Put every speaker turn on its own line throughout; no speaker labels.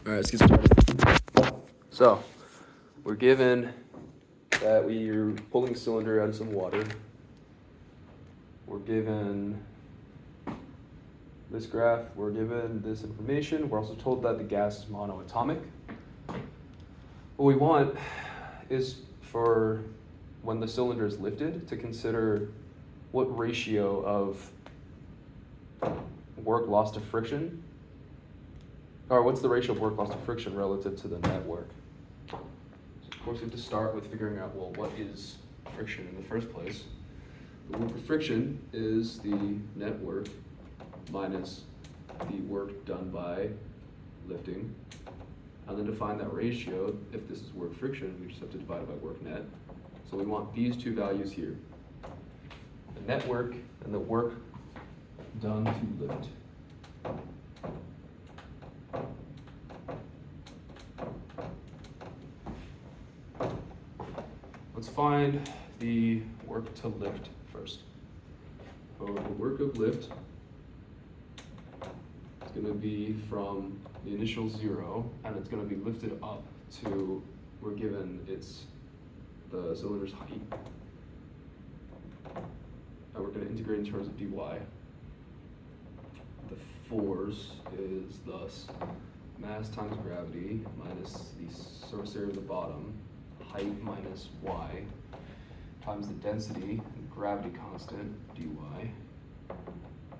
All right, let's get started. So, we're given that we're pulling a cylinder out of some water. We're given this graph, we're given this information. We're also told that the gas is monoatomic. What we want is for when the cylinder is lifted to consider what ratio of work lost to friction, or what's the ratio of work lost to friction relative to the net work. So of course we have to start with figuring out, well, what is friction in the first place? The work of friction is the net work minus the work done by lifting. And then to find that ratio, if this is work friction, we just have to divide it by work net. So we want these two values here. The net work and the work done to lift. Let's find the work to lift first. So the work of lift is going to be from the initial 0, and it's going to be lifted up to, we're given it's the cylinder's height. And we're going to integrate in terms of dy. The force is thus mass times gravity minus the surface area of the bottom, height minus y, times the density and gravity constant, dy.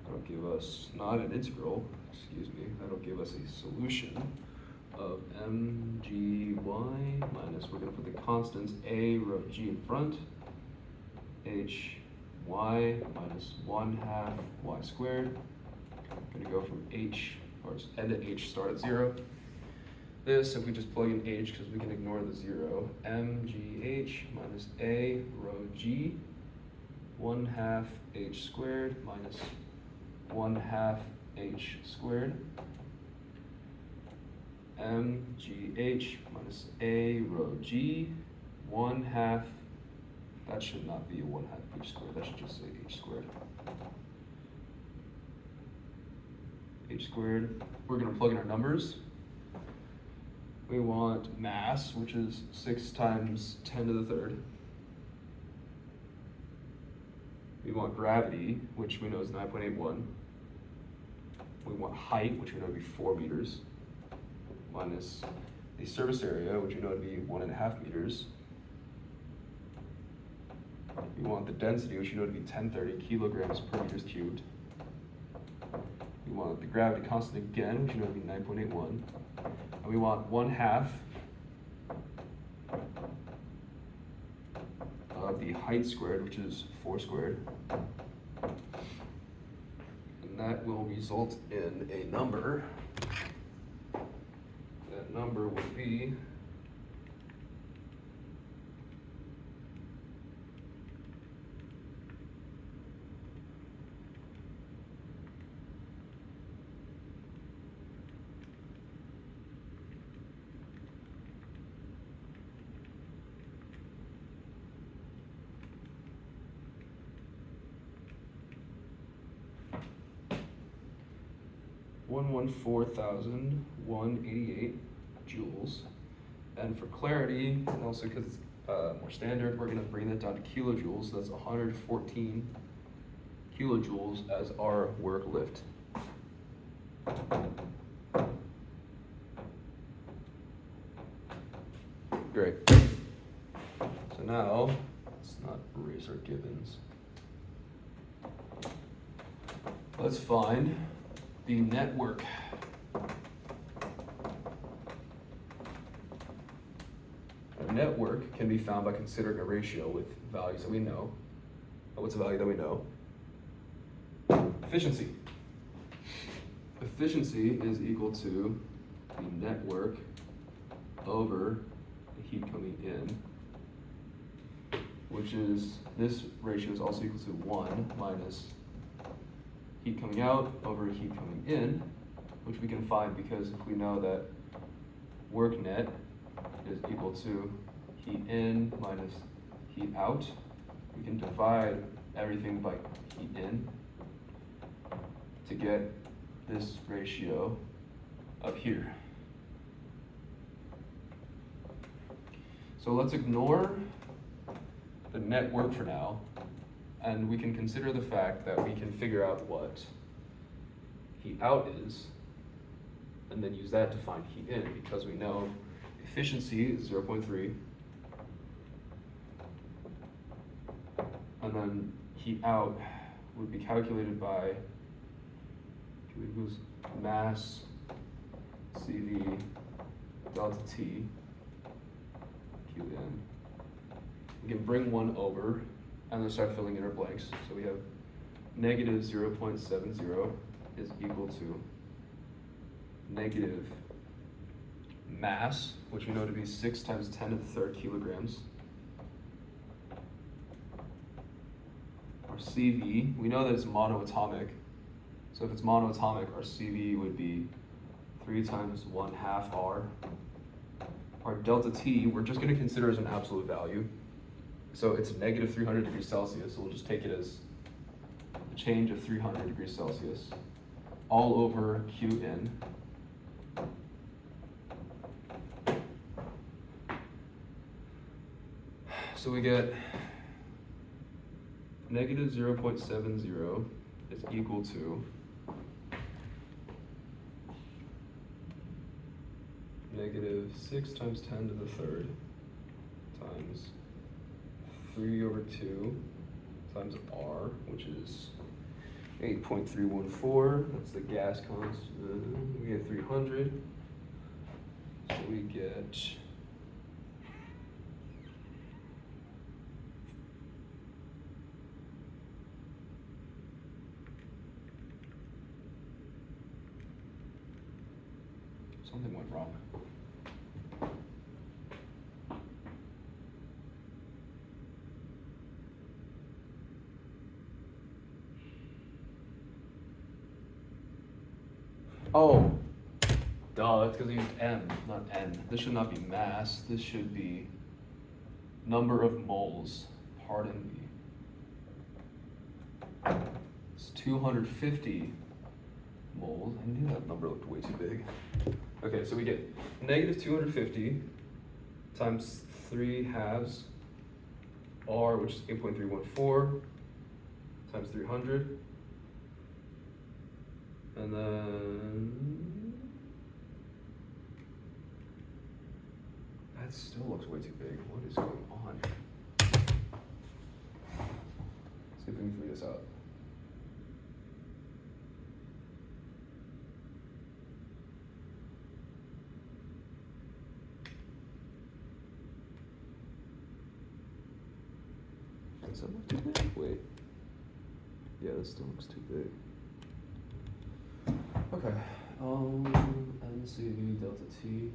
That'll give us, not an integral, excuse me, that'll give us a solution of mgy minus, we're going to put the constants a rho g in front, hy minus 1/2 y squared. I'm going to go from h, or end at h, start at 0. This, if we just plug in h, because we can ignore the 0, mgh minus a rho g, 1/2 h squared minus 1/2 h squared, mgh minus a rho g, 1/2, that should not be a 1/2 h squared, that should just say h squared. H squared, we're going to plug in our numbers. We want mass, which is 6 times 10 to the third. We want gravity, which we know is 9.81. We want height, which we know to be 4 meters, minus the surface area, which we know to be 1.5 meters. We want the density, which we know to be 1030 kilograms per meters cubed. We want the gravity constant again, which we know to be 9.81. And we want 1/2 of the height squared, which is 4 squared. And that will result in a number. That number would be $114,188 joules. And for clarity, and also because it's more standard, we're going to bring that down to kilojoules. So that's 114 kilojoules as our work lift. Great. So now, let's not erase our givens. Let's find the net work. Our net work can be found by considering a ratio with values that we know. What's a value that we know? Efficiency. Efficiency is equal to the net work over the heat coming in, which is, this ratio is also equal to 1 minus heat coming out over heat coming in, which we can find because if we know that work net is equal to heat in minus heat out, we can divide everything by heat in to get this ratio up here. So let's ignore the net work for now, and we can consider the fact that we can figure out what heat out is, and then use that to find heat in, because we know efficiency is 0.3, and then heat out would be calculated by mass CV delta T Q in. We can bring one over and then start filling in our blanks. So we have negative 0.70 is equal to negative mass, which we know to be 6 times 10 to the 3rd kilograms. Our CV, we know that it's monoatomic. So if it's monoatomic, our CV would be 3 times 1/2 R. Our delta T, we're just going to consider as an absolute value. So it's negative 300 degrees Celsius, so we'll just take it as a change of 300 degrees Celsius, all over Qn. So we get negative 0.70 is equal to negative 6 times 10 to the 3rd times 3 over 2 times R, which is 8.314. That's the gas constant. We get 300. So we get something went wrong. Oh, duh, it's because I used M, not N. This should not be mass, this should be number of moles, pardon me. It's 250 moles. I knew that number looked way too big. Okay, so we get negative 250 times 3/2 R, which is 8.314, times 300. And then that still looks way too big. What is going on? See if we can figure this out. Does that look too big? Wait. Yeah, this still looks too big. Okay, NCV delta T, delta T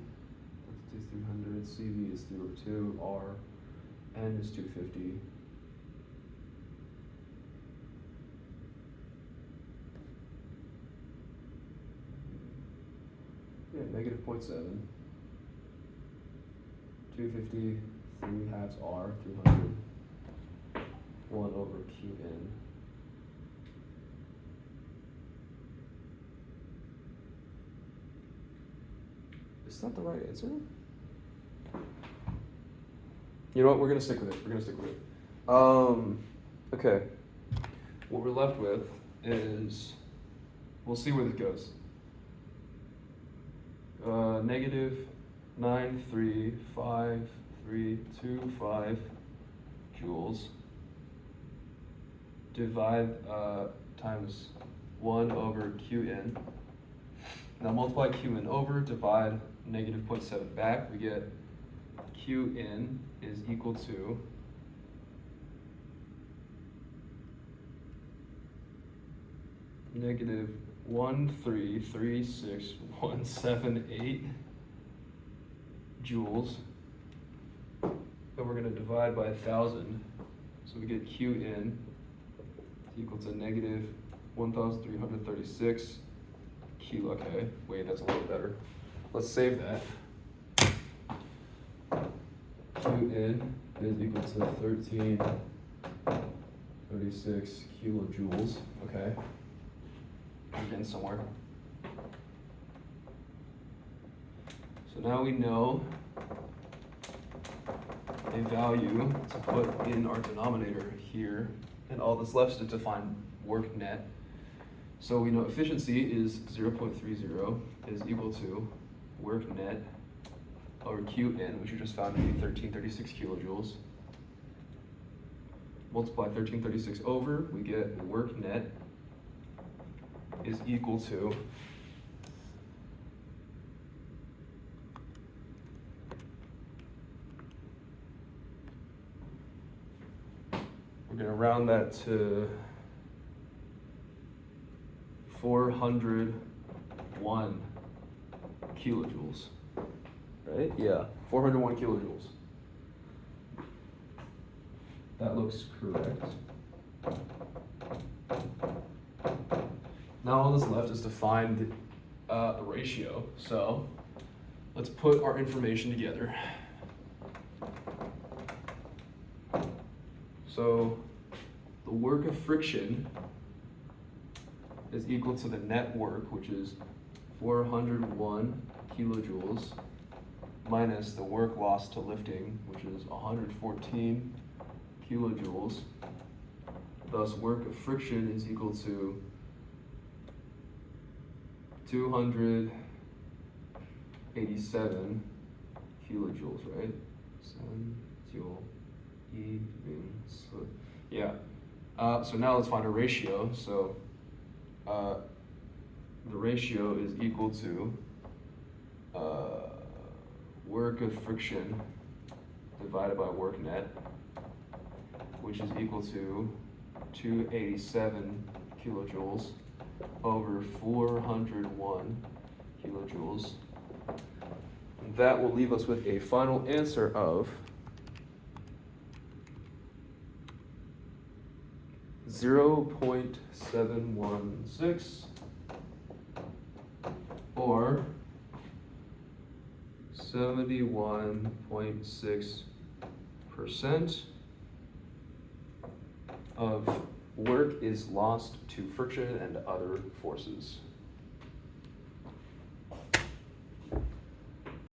is 300, CV is 3 over 2, R, N is 250. Yeah, negative 0.7, 250, 3/2 R, 300, 1 over Qn. Is that the right answer? You know what, we're gonna stick with it. Okay. What we're left with is, we'll see where this goes. Negative 935,325 joules. Divide times 1 over Qn. Now multiply Qn over, divide negative 0.7 back, we get Qn is equal to negative 1336178 joules. Then we're going to divide by 1,000, so we get Qn is equal to negative 1,336 kilo. Okay, wait, that's a little better. Let's save that. Qn is equal to 1336 kilojoules. Okay, I'm getting somewhere. So now we know a value to put in our denominator here, and all that's left is to find work net. So we know efficiency is 0.30 is equal to work net over Qn, which we just found to be 1336 kilojoules. Multiply 1336 over, we get work net is equal to we're going to round that to 401 kilojoules, right? Yeah, 401 kilojoules. That looks correct. Now all that's left is to find the ratio. So let's put our information together. So the work of friction is equal to the net work, which is 401 kilojoules, minus the work lost to lifting, which is 114 kilojoules. Thus, work of friction is equal to 287 kilojoules, right? Yeah. So now let's find a ratio. So the ratio is equal to work of friction divided by work net, which is equal to 287 kilojoules over 401 kilojoules. And that will leave us with a final answer of 0.716 or 71.6% of work is lost to friction and other forces.